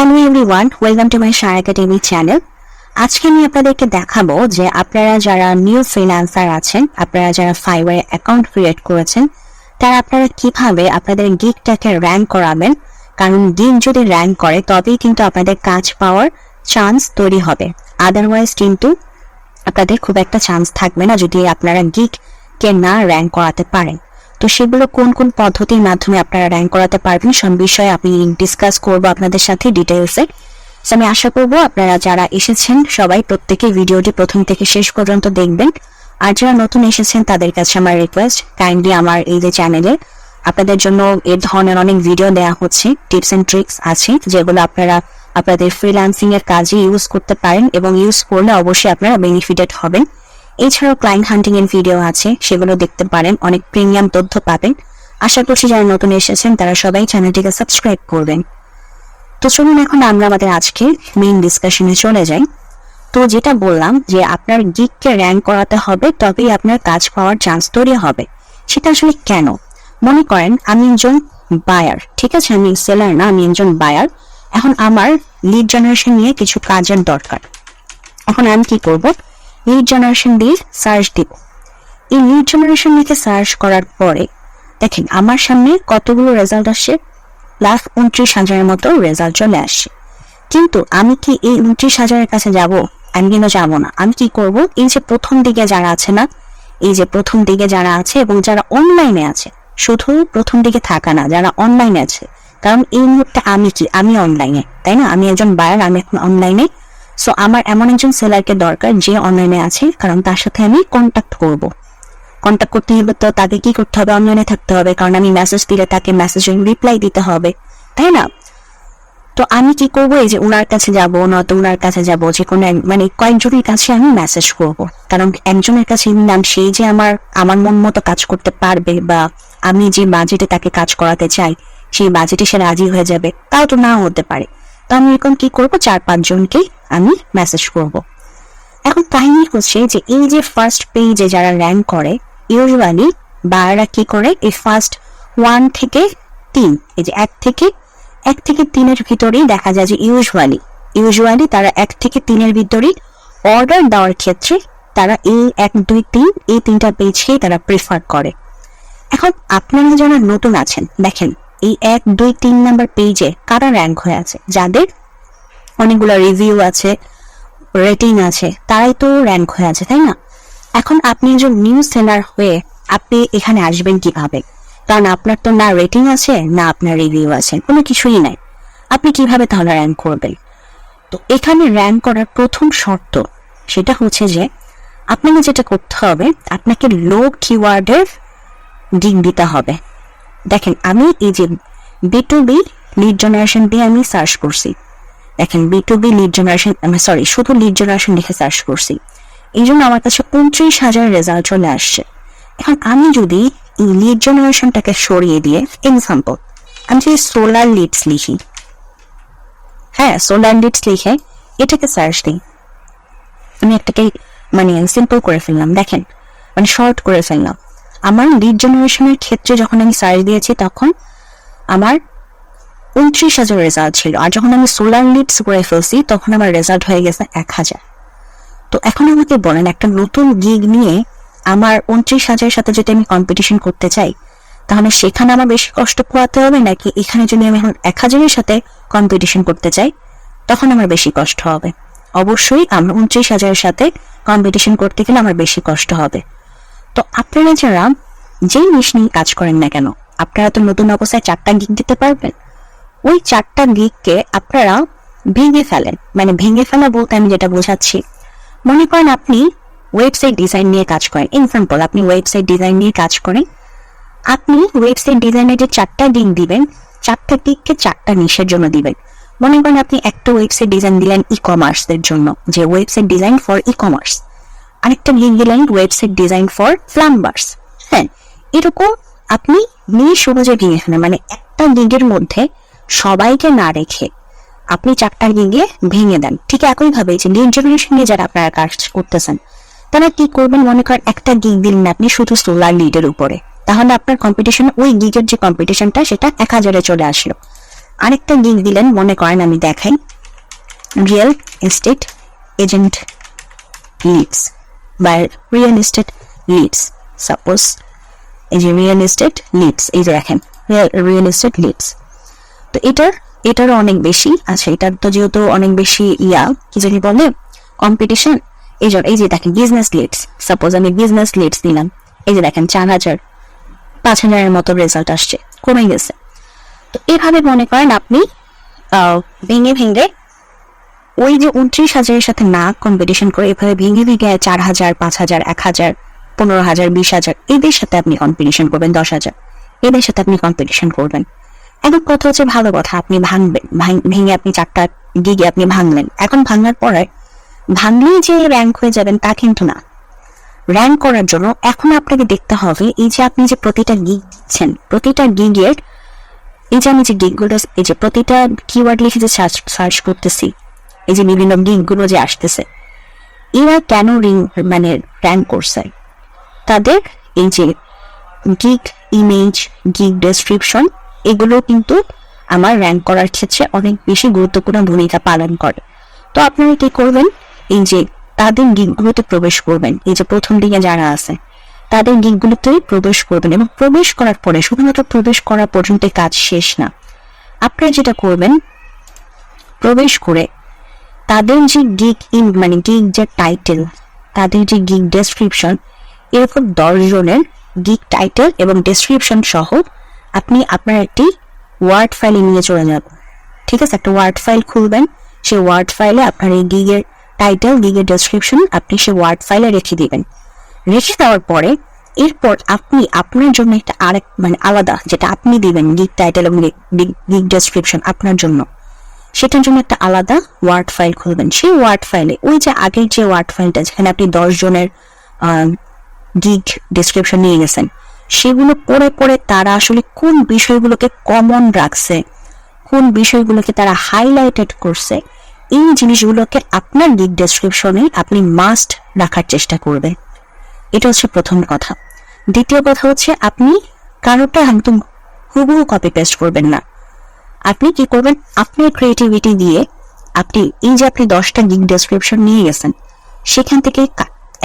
Hello everyone, welcome to my শার academy channel. আজকে আমি আপনাদেরকে দেখাবো যে আপনারা যারা নিউ ফ্রিল্যান্সার আছেন, আপনারা যারা ফাইবারে অ্যাকাউন্ট ক্রিয়েট করেছেন, তারা আপনারা কিভাবে আপনাদের গিগটাকে র্যাঙ্ক করাবেন। কারণ গিগ যদি র্যাঙ্ক করে তবেই কিন্তু আপনাদের কাজ পাওয়ার চান্স তৈরি হবে, আদারওয়াইজ কিন্তু আপনাদের খুব একটা চান্স থাকবে না যদি আপনারা গিগকে না র্যাঙ্ক করাতে পারেন। তো সেগুলো কোন কোন পদ্ধতির মাধ্যমে আপনারা র্যাঙ্ক করাতে পারবেন সব বিষয়ে আমি ডিসকাস করবো আপনাদের সাথে ডিটেইলসে। আমি আশা করবো আপনারা যারা এসেছেন সবাই প্রত্যেকে ভিডিওটি প্রথম থেকে শেষ পর্যন্ত দেখবেন। আর যারা নতুন এসেছেন তাদের কাছে আমার রিকোয়েস্ট, কাইন্ডলি আমার এই যে চ্যানেলে আপনাদের জন্য এর ধরনের অনেক ভিডিও দেওয়া হচ্ছে, টিপস এন্ড ট্রিক্স আছে যেগুলো আপনারা আপনাদের ফ্রিল্যান্সিং এর কাজে ইউজ করতে পারেন এবং ইউজ করলে অবশ্যই আপনারা বেনিফিটেড হবেন। এছাড়াও ক্লায়েন্ট হান্টিং এর ভিডিও আছে, সেগুলো দেখতে পারেন, অনেক প্রিমিয়াম তথ্য পাবেন। আশা করছি যারা নতুন এসেছেন তারা সবাই চ্যানেলটিকে সাবস্ক্রাইব করবেন। তো চলুন এখন আমরা আমাদের আজকে মেইন ডিসকাশনে চলে যাই। তো যেটা বললাম যে আপনার গিগকে র্যাঙ্ক করাতে হবে তবেই আপনার কাজ পাওয়ার চান্স তৈরি হবে। সেটা আসলে কেন? মনে করেন আমি একজন বায়ার, ঠিক আছে, আমি সেলার না, আমি একজন বায়ার। এখন আমার লিড জেনারেশন নিয়ে কিছু কাজের দরকার। এখন আমি কি করব? লিড জেনারেশন দিয়ে সার্চ দিব। এই লিড জেনারেশন নিয়ে সার্চ করার পরে দেখেন আমার সামনে কতগুলো রেজাল্ট আসছে, লাখ 29,000-এর মতো রেজাল্ট চলে আসছে। কিন্তু আমি কি এই 29,000-এর কাছে যাব? আমি কিন্তু যাবো না। আমি কি করব? এই যে প্রথম দিকে যারা আছে না, এই যে প্রথম দিকে যারা আছে এবং যারা অনলাইনে আছে, শুধু প্রথম দিকে থাকা না, যারা অনলাইনে আছে, কারণ এই মুহূর্তে আমি অনলাইনে, তাই না? আমি একজন বায়ার, আমি এখন অনলাইনে। সো আমার এমন একজন সেলারকে দরকার যে অনলাইনে আছে, কারণ তার সাথে আমি কন্ট্যাক্ট করতে হবে। তো তাকে কি করতে হবে? অনলাইনে থাকতে হবে, কারণ আমি মেসেজ দিলে তাকে মেসেজের রিপ্লাই দিতে হবে, তাই না? তো আমি কি করবো? এই যে ওনার কাছে যাবো, নয়তো ওনার কাছে যাবো, যে কোনো মানে কয়েকজনের কাছে আমি মেসেজ করবো। কারণ একজনের কাছে নিলাম, সেই যে আমার মন মতো কাজ করতে পারবে, বা আমি যে বাজেটে তাকে কাজ করাতে চাই সেই বাজেটে সে রাজি হয়ে যাবে, তাও তো নাও হতে পারে। তো আমি এরকম কি করবো? 4-5 জনকেই আমি মেসেজ করব। এখন কাহিনী হচ্ছে যে এই যে ফার্স্ট পেজে যারা র্যাঙ্ক করে, ইউজুয়ালি বায়াররা কি করে, এই ফার্স্ট 1 থেকে 3, এই যে 1 থেকে 3-এর ভিতরেই দেখা যায় যে ইউজুয়ালি তারা 1 থেকে 3-এর ভিতরেই অর্ডার দেওয়ার ক্ষেত্রে তারা এই 1, 2, 3 এই 3টা পেজকেই তারা প্রেফার করে। এখন আপনারা যারা নতুন আছেন, দেখেন এই 1, 2, 3 নাম্বার পেজে কারা র্যাঙ্ক হয়ে আছে, যাদের অনেকগুলো রিভিউ আছে, রেটিং আছে, তারাই তো র্যাঙ্ক হয়ে আছে, তাই না? এখন আপনি একজন নিউ সেলার হয়ে আপনি এখানে আসবেন কিভাবে? কারণ আপনার তো না রেটিং আছে, না আপনার রিভিউ আছে, কোনো কিছুই নাই। আপনি কিভাবে তাহলে র্যাঙ্ক করবেন? তো এখানে র্যাঙ্ক করার প্রথম শর্ত সেটা হচ্ছে যে আপনাকে যেটা করতে হবে, আপনাকে লো কিওয়ার্ডের গিগ দিতে হবে। দেখেন আমি এই যে B2B লিড জেনারেশন দিয়ে আমি সার্চ করছি, দেখেন B2B লিড জেনারেশন, শুধু লিড জেনারেশন লিখে সার্চ করছি, এই জন্য আমার কাছে 29,000 রেজাল্ট চলে আসছে। এখন আমি যদি এই লিড জেনারেশনটাকে সরিয়ে দিয়ে, এক্সাম্পল আমি যদি সোলার লিডস লিখি, হ্যাঁ সোলার লিডস লিখে এটাকে সার্চ দিই, আমি একটাকে মানে সিম্পল করে ফেললাম, দেখেন মানে শর্ট করে ফেললাম। আমার লিড জেনারেশনের ক্ষেত্রে যখন আমি সার্চ দিয়েছি তখন আমার 29,000 রেজাল্ট ছিল, আর যখন আমি সোলার লিডস করে ফেলছি তখন আমার রেজাল্ট হয়ে গেছে 1,000। তো এখন আমাকে বলেন, একটা নতুন গিগ নিয়ে আমার 29,000-এর সাথে যদি আমি কম্পিটিশন করতে চাই, তাহলে সেখানে আমার বেশি কষ্ট পোহাতে হবে, নাকি এখানে যদি আমি এখন 1,000-এর সাথে কম্পিটিশন করতে চাই তখন আমার বেশি কষ্ট হবে? অবশ্যই আমার 29,000-এর সাথে কম্পিটিশন করতে গেলে আমার বেশি কষ্ট হবে। তো আপনারা যারা যেই জিনিস নিয়ে কাজ করেন না কেন, আপনারা তো নতুন অবস্থায় 4টা গিগ দিতে পারবেন। ওই 4টা গিগকে আপনারা ভেঙে ফেলেন। মানে ভেঙে ফেলা বলতে আমি যেটা বোঝাচ্ছি, মনে করেন আপনি ওয়েবসাইট ডিজাইন নিয়ে কাজ করেন, এক্সাম্পল আপনি ওয়েবসাইট ডিজাইন নিয়ে কাজ করেন, আপনি ওয়েবসাইট ডিজাইনের যে 4টা গিগ দিবেন, 4টা গিগকে 4টা নিশের জন্য দিবেন। মনে করেন আপনি একটা ওয়েবসাইট ডিজাইন দিলেন ই-কমার্সের জন্য, যে ওয়েবসাইট ডিজাইন ফর ই-কমার্স, আরেকটা গিগ দিলেন ওয়েবসাইট ডিজাইন ফর প্লাম্বার্স। হ্যাঁ, এরকম আপনি নিশ অনুযায়ী ভেঙে ফেলেন। মানে একটা গিগের মধ্যে সবাইকে না রেখে আপনি 4টা গিগে ভেঙে দেন। ঠিক একইভাবে যে লিড জেনারেশন নিয়ে যারা আপনারা কাজ করতেছেন তারা কি করবেন? মনে করেন একটা গিগ দিলেন আপনি শুধু সোলার লিডের উপরে, তাহলে আপনার কম্পিটিশন, ওই গিগের যে কম্পিটিশনটা সেটা 1,000-এ চলে আসলো। আরেকটা গিগ দিলেন, মনে করেন আমি দেখাই, রিয়েল এস্টেট এজেন্ট লিডস বা রিয়েল এস্টেট লিডস। সাপোজ এই যে রিয়েল এস্টেট লিডস, এই যে দেখেন রিয়েল এস্টেট লিডস। তো এটারও অনেক বেশি আচ্ছা, এটার তো যেহেতু অনেক বেশি কি জানি বলে কম্পিটিশন, এই যে দেখেন বিজনেস লিডস। সাপোজ আমি বিজনেস লিডস দিলাম, এই যে দেখেন 4,000 5,000-এর মতো রেজাল্ট আসছে, কমে গেছে। তো এভাবে মনে করেন আপনি ভেঙে ভেঙে ওই যে 29,000-এর সাথে না কম্পিটিশন করে এভাবে ভেঙে ভেঙে 4,000 5,000 1,000 15,000 20,000 এদের সাথে আপনি কম্পিটিশন করবেন, 10,000 এদের সাথে আপনি কম্পিটিশন করবেন। এখন কথা হচ্ছে ভালো কথা, আপনি ভাঙবেন, ভেঙে আপনি 4টা গিগে আপনি ভাঙলেন। এখন ভাঙার পরে ভাঙলেই যে র্যাঙ্ক হয়ে যাবেন তা কিন্তু না। র্যাঙ্ক করার জন্য এখন আপনাকে দেখতে হবে এই যে আপনি যে প্রতিটা গিগ দিচ্ছেন, প্রতিটা গিগের এই যে আমি যে গিগগুলো এই যে প্রতিটা কিওয়ার্ড লিখে যে সার্চ করতেছি, এই যে বিভিন্ন গিগগুলো যে আসতেছে, এরা কেন মানে র্যাঙ্ক করছে, তাদের এই যে গিগ ইমেজ, গিগ ডেসক্রিপশন, এগুলো কিন্তু আমার র্যাঙ্ক করার ক্ষেত্রে অনেক বেশি গুরুত্বপূর্ণ ভূমিকা পালন করে। তো আপনারা কি করবেন, এই যে তাদের গিগগুলোতে প্রবেশ করবেন, এই যে প্রথম দিকে যারা আছে তাদের গিগগুলোতেই প্রবেশ করবেন, এবং প্রবেশ করার পরে শুধুমাত্র প্রবেশ করা পর্যন্ত কাজ শেষ না। আপনারা যেটা করবেন, প্রবেশ করে তাদের যে গিগ মানে গিগ যে টাইটেল, তাদের যে গিগ ডেসক্রিপশন, এরকম 10 জনের গিগ টাইটেল এবং ডেসক্রিপশন সহ আপনি আপনার একটি ওয়ার্ড ফাইলে নিয়ে চলে যাবেন। ঠিক আছে, একটা ওয়ার্ড ফাইল খুলবেন, সেই ওয়ার্ড ফাইলে আপনার এই গিগের টাইটেল, গিগের ডেসক্রিপশন আপনি সেই ওয়ার্ড ফাইলে রেখে দিবেন। রেখে দেওয়ার পরে এরপর আপনি আপনার জন্য একটা মানে আলাদা, যেটা আপনি দিবেন গিগ টাইটেল এবং গিগ ডেসক্রিপশন আপনার জন্য, সেটার জন্য একটা আলাদা ওয়ার্ড ফাইল খুলবেন। সেই ওয়ার্ড ফাইলে ওই যে আগের যে ওয়ার্ড ফাইলটা যেখানে আপনি 10 জনের গিগ ডেসক্রিপশন নিয়ে গেছেন, সেগুলো পড়ে পড়ে তারা আসলে কোন বিষয়গুলোকে কমন রাখছে, কোন বিষয়গুলোকে তারা হাইলাইটেড করছে, এই জিনিসগুলোকে আপনার গিগ ডেসক্রিপশনে আপনি মাস্ট রাখার চেষ্টা করবেন। এটা হচ্ছে প্রথম কথা। দ্বিতীয় কথা হচ্ছে আপনি কারোটা একদম হুবহু কপি পেস্ট করবেন না। আপনি কি করবেন, আপনার ক্রিয়েটিভিটি দিয়ে আপনি এই যে আপনি 10টা গিগ ডেসক্রিপশন নিয়ে গেছেন, সেখান থেকে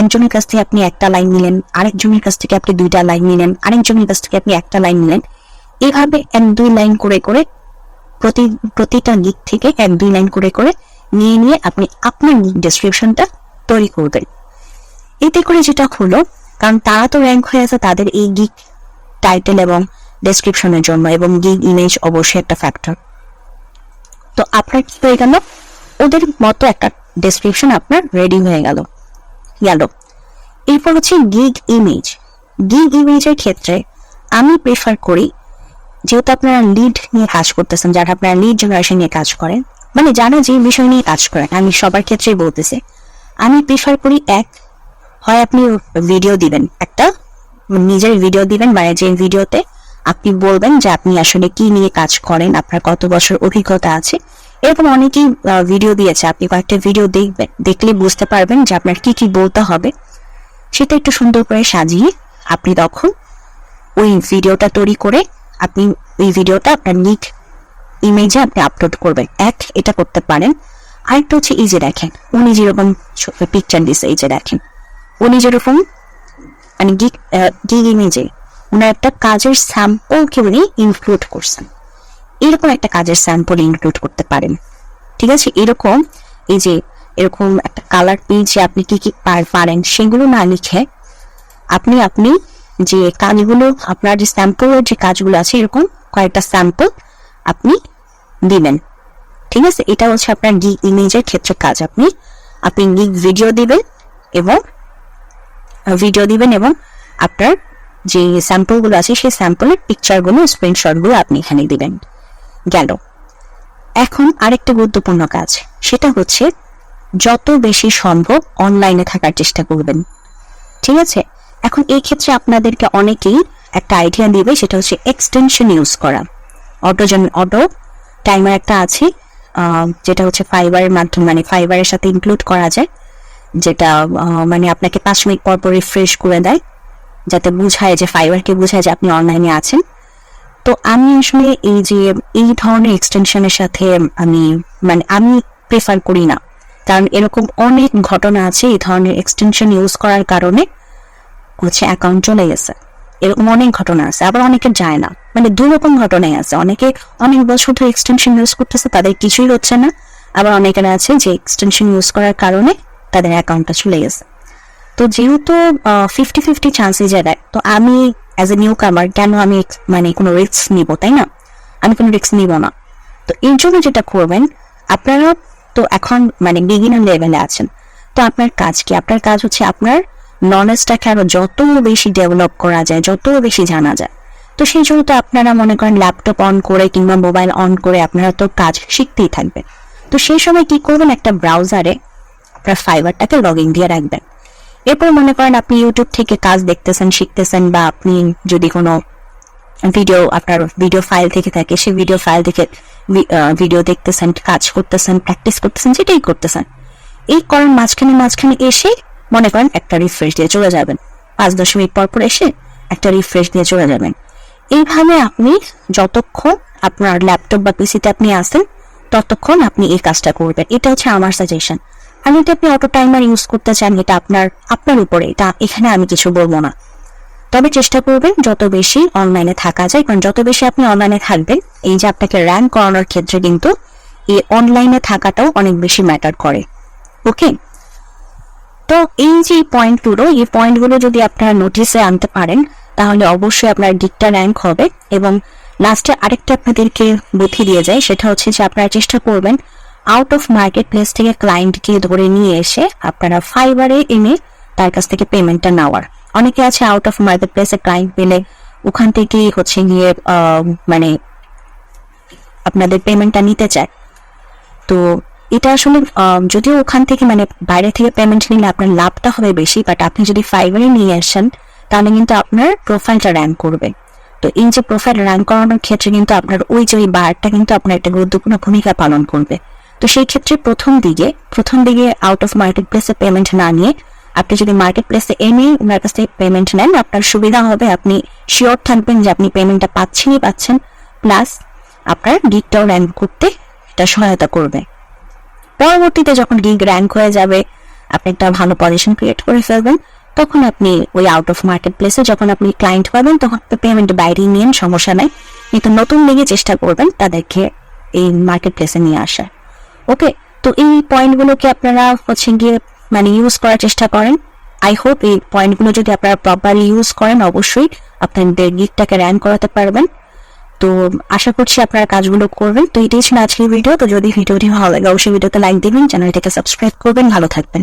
একজনের কাছ থেকে আপনি একটা লাইন নিলেন, আরেকজনের কাছ থেকে আপনি 2টা লাইন নিলেন, আরেকজনের কাছ থেকে আপনি একটা লাইন নিলেন, এভাবে 1-2 লাইন করে করে প্রতিটা গিগ থেকে 1-2 লাইন করে করে নিয়ে নিয়ে আপনি আপনার গিগ ডেসক্রিপশনটা তৈরি করবেন। এতে করে যেটা হলো, কারণ তারা তো র্যাঙ্ক হয়ে আছে তাদের এই গিগ টাইটেল এবং ডেসক্রিপশনের জন্য, এবং গিগ ইমেজ অবশ্যই একটা ফ্যাক্টর। তো আপনার কি হয়ে গেল, ওদের মতো একটা ডেসক্রিপশন আপনার রেডি হয়ে গেল। এরপর হচ্ছে গিগ ইমেজ। গিগ ইমেজের ক্ষেত্রে আমি প্রেফার করি, যেহেতু আপনারা লিড নিয়ে কাজ করতেছেন, যারা আপনারা লিড জেনারেশন নিয়ে কাজ করেন, মানে যারা যে বিষয় নিয়ে কাজ করেন, আমি সবার ক্ষেত্রেই বলতেছি, আমি প্রেফার করি হয় আপনি ভিডিও দিবেন, একটা নিজের ভিডিও দিবেন, মানে যে ভিডিওতে আপনি বলবেন যে আপনি আসলে কি নিয়ে কাজ করেন, আপনার কত বছর অভিজ্ঞতা আছে। এরকম অনেকেই ভিডিও দিয়েছে, আপনি কয়েকটা ভিডিও দেখবেন, দেখলে বুঝতে পারবেন যে আপনার কি কি বলতে হবে। সেটা একটু সুন্দর করে সাজিয়ে আপনি তখন ওই ভিডিওটা তৈরি করে আপনি ওই ভিডিওটা আপনার গিগ ইমেজে আপনি আপলোড করবেন, এটা করতে পারেন। আরেকটা হচ্ছে এই যে দেখেন উনি যেরকম পিকচার দিচ্ছে, এই যে দেখেন উনি যেরকম মানে গিগ ইমেজে উনার একটা কাজের স্যাম্পলকে উনি ইনক্লুড করছেন, এরকম একটা কাজের স্যাম্পল ইনক্লুড করতে পারেন। ঠিক আছে, এরকম এই যে এরকম একটা কালার পেজে আপনি কি কি পারেন সেগুলো না লিখে আপনি যে কাজগুলো, আপনার যে স্যাম্পলের যে কাজগুলো আছে, এরকম কয়েকটা স্যাম্পল আপনি দিবেন। ঠিক আছে, এটা হচ্ছে আপনার গিগ ইমেজের ক্ষেত্রে কাজ। আপনি গিগ ভিডিও দিবেন এবং আপনার যে স্যাম্পলগুলো আছে সেই স্যাম্পলের পিকচারগুলো, স্ক্রিনশটগুলো আপনি এখানে দিবেন। গেল। এখন আরেকটা গুরুত্বপূর্ণ কাজ, সেটা হচ্ছে যত বেশি সম্ভব অনলাইনে থাকার চেষ্টা করবেন। ঠিক আছে, এখন এই ক্ষেত্রে আপনাদেরকে অনেকেই একটা আইডিয়া দিবে, সেটা হচ্ছে এক্সটেনশন ইউজ করা। অটো টাইমার একটা আছে, যেটা হচ্ছে ফাইবারের মাধ্যমে, মানে ফাইবারের সাথে ইনক্লুড করা যায়, যেটা মানে আপনাকে 5 মিনিট পর পর রিফ্রেশ করে দেয়, যাতে বুঝায় যে ফাইবারকে বুঝায় যে আপনি অনলাইনে আছেন। তো আমি আসলে এই ধরনের এক্সটেনশনের সাথে আমি প্রেফার করি না, কারণ এরকম অনেক ঘটনা আছে এই ধরনের এক্সটেনশন ইউজ করার কারণে অ্যাকাউন্ট চলে গেছে। এরকম অনেক ঘটনা আছে, আবার অনেকে যায় না, দুই রকম ঘটনাই আছে। অনেকে অনেক বছর ধরে এক্সটেনশন ইউজ করতেছে, তাদের কিছুই হচ্ছে না, আবার অনেকের আছে যে এক্সটেনশন ইউজ করার কারণে তাদের অ্যাকাউন্টটা চলে গেছে। তো যেহেতু 50-50 চান্সেস দেয়, তো আমি অ্যাজ এ নিউ কামার কেন আমি কোনো রিস্ক নিব, তাই না? আমি কোনো রিস্ক নিব না। তো এর জন্য যেটা করবেন, আপনারা তো এখন বিগিনার লেভেলে আছেন, তো আপনার কাজ কি? আপনার কাজ হচ্ছে আপনার নলেজটাকে আরো যত বেশি ডেভেলপ করা যায়, যত বেশি জানা যায়। তো সেই জন্য তো আপনারা মনে করেন ল্যাপটপ অন করে কিংবা মোবাইল অন করে আপনারা তো কাজ শিখতেই থাকবেন। তো সেই সময় কি করবেন, একটা ব্রাউজারে আপনার ফাইবারটাকে লগ ইন দিয়ে রাখবেন। এরপর মনে করেন আপনি ইউটিউব থেকে কাজ দেখতেছেন, শিখতেছেন, বা আপনি যদি কোনো আপনার ভিডিও ফাইল থেকে থাকে, সেই ভিডিও ফাইল থেকে ভিডিও দেখতেছেন, কাজ করতেছেন, প্র্যাকটিস করতেছেন, যেটাই করতেছেন, এই করার মাঝখানে এসে মনে করেন একটা রিফ্রেশ দিয়ে চলে যাবেন। 5-10 মিনিট পর এসে একটা রিফ্রেশ দিয়ে চলে যাবেন। এইভাবে আপনি যতক্ষণ আপনার ল্যাপটপ বা পিসিতে আপনি আসেন ততক্ষণ আপনি এই কাজটা করবেন। এটা হচ্ছে আমার সাজেশন। আর যদি আপনি অটো টাইমার ইউজ করতে চান, এটা আপনার উপরে, এটা এখানে আমি কিছু বলবো না। তবে চেষ্টা করবেন যত বেশি অনলাইনে থাকা যায়, কারণ যত বেশি আপনি অনলাইনে থাকবেন, এই যে আপনাকে র্যাঙ্ক করানোর ক্ষেত্রে কিন্তু এই অনলাইনে থাকাটাও অনেক বেশি ম্যাটার করে। ওকে, তো এই যে পয়েন্টগুলো যদি আপনারা নোটিসে আনতে পারেন, তাহলে অবশ্যই আপনার গিগটা র্যাঙ্ক হবে। এবং লাস্টে আরেকটা আপনাদেরকে বুদ্ধি দিয়ে যায়, সেটা হচ্ছে যে আপনারা চেষ্টা করবেন আউট অফ মার্কেট প্লেস থেকে ক্লায়েন্টকে ধরে নিয়ে এসে আপনারা ফাইবারে এনে তার কাছ থেকে পেমেন্টটা নেওয়ার। অনেকে আছে আউট অফ মার্কেট প্লেসে ক্লায়েন্ট পেলে ওখান থেকে গিয়ে আপনাদের পেমেন্টটা নিতে চায়। তো এটা আসলে যদিও ওখান থেকে বাইরে থেকে পেমেন্ট নিলে আপনার লাভটা হবে বেশি, বাট আপনি যদি ফাইবারে নিয়ে আসেন তাহলে কিন্তু আপনার প্রোফাইলটা র্যাঙ্ক করবে। তো এই যে প্রোফাইল র্যাঙ্ক করানোর ক্ষেত্রে কিন্তু আপনার ওই বারটা কিন্তু আপনার একটা গুরুত্বপূর্ণ ভূমিকা পালন করবে। তো সেই ক্ষেত্রে প্রথম দিকে আউট অফ মার্কেট প্লেসে পেমেন্ট না নিয়ে আপনি যদি মার্কেট প্লেসে এনে ওনার কাছ থেকে পেমেন্ট নেন, আপনার সুবিধা হবে, আপনি শিওর থাকবেন যে আপনি পেমেন্টটা পাচ্ছেন, প্লাস আপনার গিগটাও র্যাঙ্ক করতে এটা সহায়তা করবে। পরবর্তীতে যখন গিগ র্যাঙ্ক হয়ে যাবে, আপনি একটা ভালো পজিশন ক্রিয়েট করে ফেলবেন, তখন আপনি ওই আউট অফ মার্কেট প্লেসে যখন আপনি ক্লায়েন্ট পাবেন, তখন পেমেন্ট বাইরে নিয়ে সমস্যা নাই, কিন্তু নতুন দিকে চেষ্টা করবেন তাদেরকে এই মার্কেট প্লেসে নিয়ে আসা। ওকে, তো এই পয়েন্টগুলোকে আপনারা ইউজ করার চেষ্টা করেন। আই হোপ এই পয়েন্টগুলো যদি আপনারা প্রপারলি ইউজ করেন, অবশ্যই আপনাদের গিগটাকে র্যাঙ্ক করাতে পারবেন। তো আশা করছি আপনারা কাজগুলো করবেন। তো এটাই ছিল আজকের ভিডিও। তো যদি ভিডিওটি ভালো লাগে অবশ্যই ভিডিওতে লাইক দিবেন, চ্যানেলটাকে সাবস্ক্রাইব করবেন। ভালো থাকবেন।